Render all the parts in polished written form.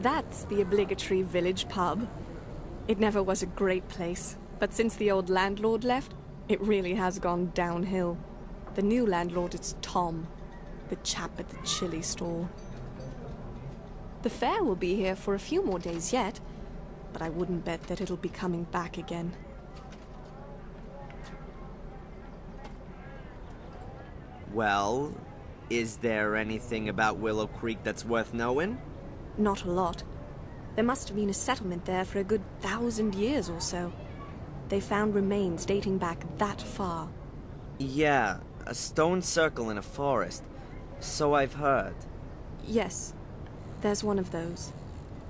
That's the obligatory village pub. It never was a great place, but since the old landlord left, it really has gone downhill. The new landlord is Tom, the chap at the chili stall. The fair will be here for a few more days yet, but I wouldn't bet that it'll be coming back again. Well, is there anything about Willow Creek that's worth knowing? Not a lot. There must have been a settlement there for a good 1,000 years or so. They found remains dating back that far. Yeah, a stone circle in a forest. So I've heard. Yes, there's one of those.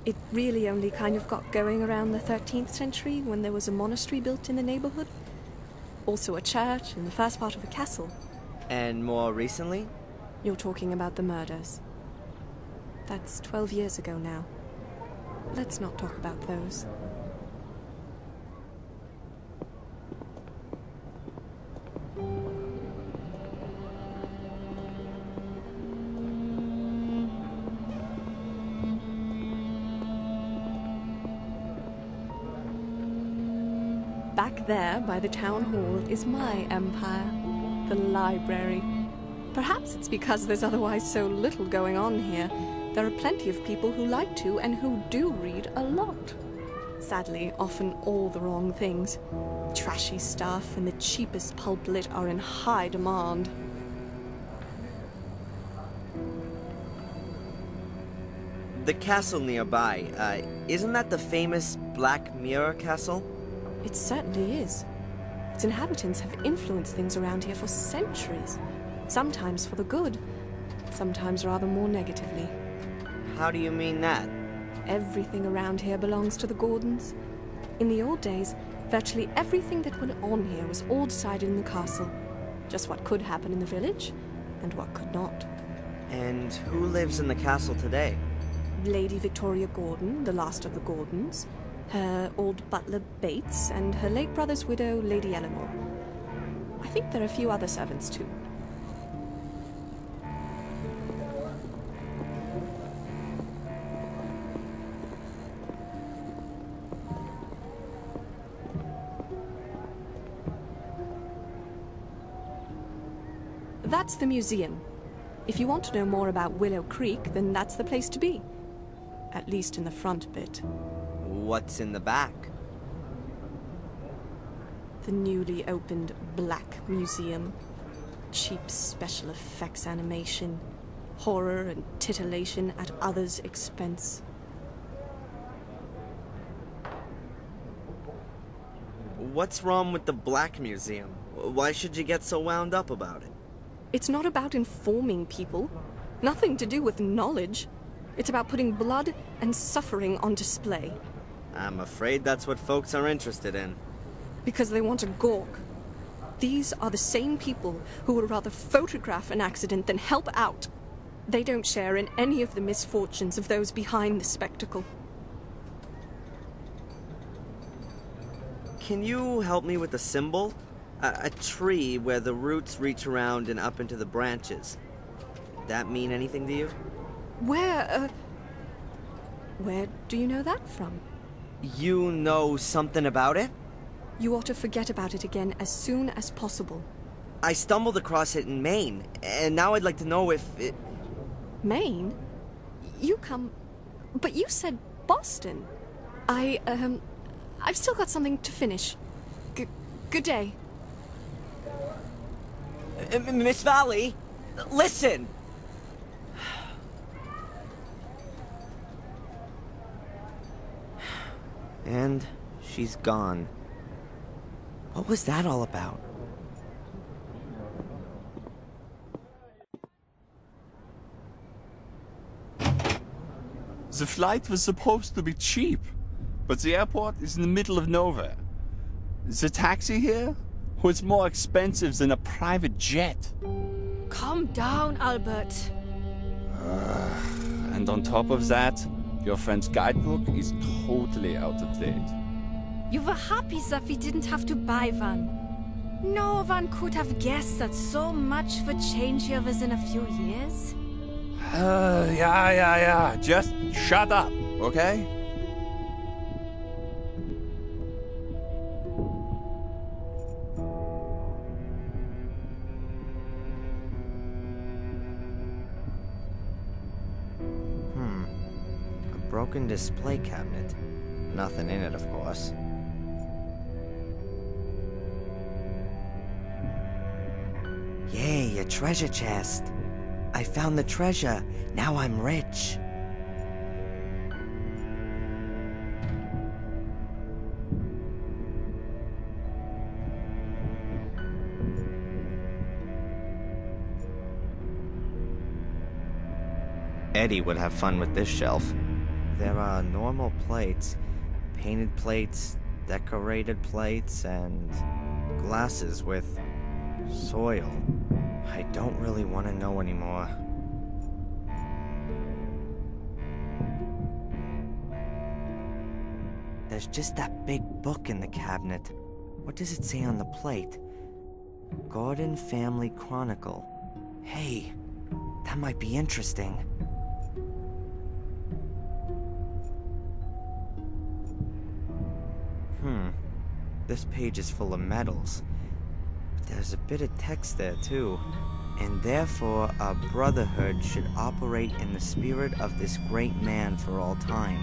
It really only kind of got going around the 13th century when there was a monastery built in the neighborhood. Also a church and the first part of a castle. And more recently? You're talking about the murders. That's 12 years ago now. Let's not talk about those. Back there, by the town hall, is my empire, the library. Perhaps it's because there's otherwise so little going on here. There are plenty of people who like to and who do read a lot. Sadly, often all the wrong things. Trashy stuff and the cheapest pulp lit are in high demand. The castle nearby, isn't that the famous Black Mirror Castle? It certainly is. Its inhabitants have influenced things around here for centuries. Sometimes for the good, sometimes rather more negatively. How do you mean that? Everything around here belongs to the Gordons. In the old days, virtually everything that went on here was all decided in the castle. Just what could happen in the village, and what could not. And who lives in the castle today? Lady Victoria Gordon, the last of the Gordons, her old butler Bates, and her late brother's widow, Lady Eleanor. I think there are a few other servants too. That's the museum. If you want to know more about Willow Creek, then that's the place to be. At least in the front bit. What's in the back? The newly opened Black Museum. Cheap special effects animation. Horror and titillation at others' expense. What's wrong with the Black Museum? Why should you get so wound up about it? It's not about informing people. Nothing to do with knowledge. It's about putting blood and suffering on display. I'm afraid that's what folks are interested in. Because they want to gawk. These are the same people who would rather photograph an accident than help out. They don't share in any of the misfortunes of those behind the spectacle. Can you help me with the symbol? A tree where the roots reach around and up into the branches. That mean anything to you? Where do you know that from? You know something about it? You ought to forget about it again as soon as possible. I stumbled across it in Maine, and now I'd like to know if it... Maine? You come... But you said Boston. I've still got something to finish. Good day. Miss Valley, listen! And she's gone. What was that all about? The flight was supposed to be cheap, but the airport is in the middle of nowhere. The taxi here was more expensive than a private jet. Calm down, Albert. And on top of that, your friend's guidebook is totally out of date. You were happy that we didn't have to buy one. No one could have guessed that so much would change here within a few years. Yeah. Just shut up. okay? A broken display cabinet. Nothing in it, of course. Yay, a treasure chest! I found the treasure! Now I'm rich! Eddie would have fun with this shelf. There are normal plates, painted plates, decorated plates, and glasses with soil. I don't really want to know anymore. There's just that big book in the cabinet. What does it say on the plate? Gordon Family Chronicle. Hey, that might be interesting. This page is full of medals. But there's a bit of text there too. And therefore, our brotherhood should operate in the spirit of this great man for all time.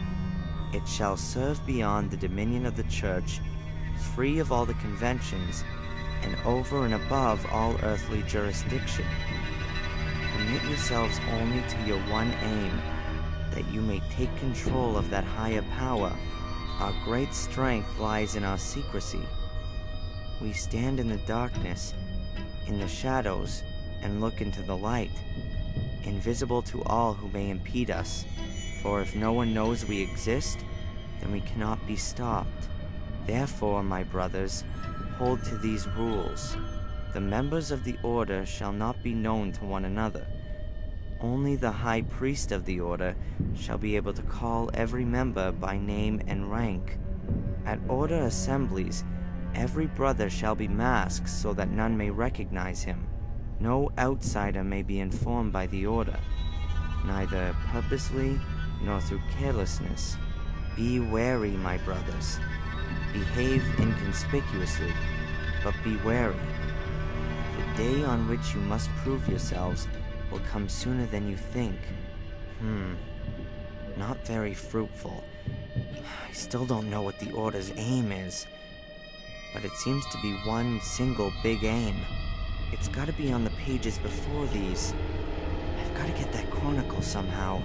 It shall serve beyond the dominion of the church, free of all the conventions, and over and above all earthly jurisdiction. Commit yourselves only to your one aim, that you may take control of that higher power. Our great strength lies in our secrecy. We stand in the darkness, in the shadows, and look into the light, invisible to all who may impede us. For if no one knows we exist, then we cannot be stopped. Therefore, my brothers, hold to these rules. The members of the Order shall not be known to one another. Only the High Priest of the Order shall be able to call every member by name and rank. At Order assemblies, every brother shall be masked so that none may recognize him. No outsider may be informed by the Order, neither purposely nor through carelessness. Be wary, my brothers. Behave inconspicuously, but be wary. The day on which you must prove yourselves will come sooner than you think. Not very fruitful. I still don't know what the Order's aim is, but it seems to be one single big aim. It's gotta be on the pages before these. I've gotta get that chronicle somehow.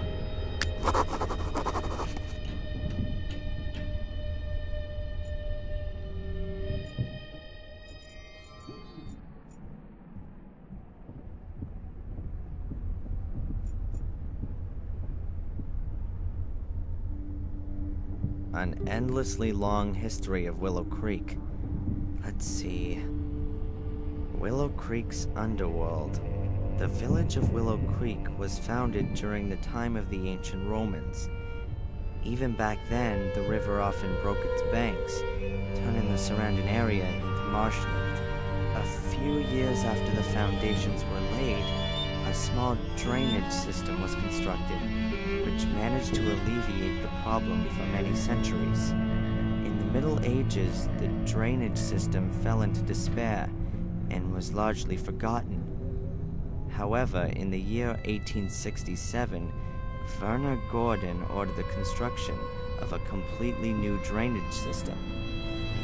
An endlessly long history of Willow Creek. Let's see. Willow Creek's underworld. The village of Willow Creek was founded during the time of the ancient Romans. Even back then, the river often broke its banks, turning the surrounding area into marshland. A few years after the foundations were laid, a small drainage system was constructed, which managed to alleviate the problem for many centuries. In the Middle Ages, the drainage system fell into despair and was largely forgotten. However, in the year 1867, Werner Gordon ordered the construction of a completely new drainage system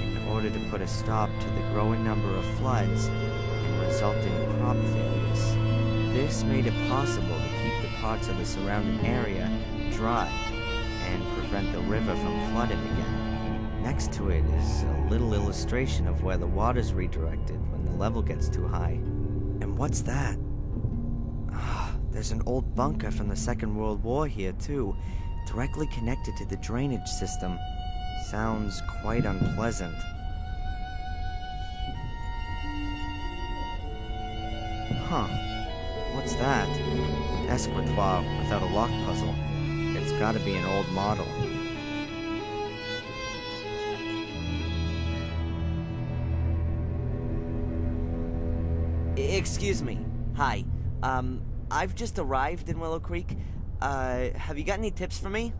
in order to put a stop to the growing number of floods and resulting crop failures. This made it possible to keep the parts of the surrounding area dry and prevent the river from flooding again. Next to it is a little illustration of where the water's redirected when the level gets too high. And what's that? There's an old bunker from the Second World War here too, directly connected to the drainage system. Sounds quite unpleasant. What's that? An escritoire without a lock puzzle. It's gotta be an old model. Excuse me. Hi. I've just arrived in Willow Creek. Have you got any tips for me?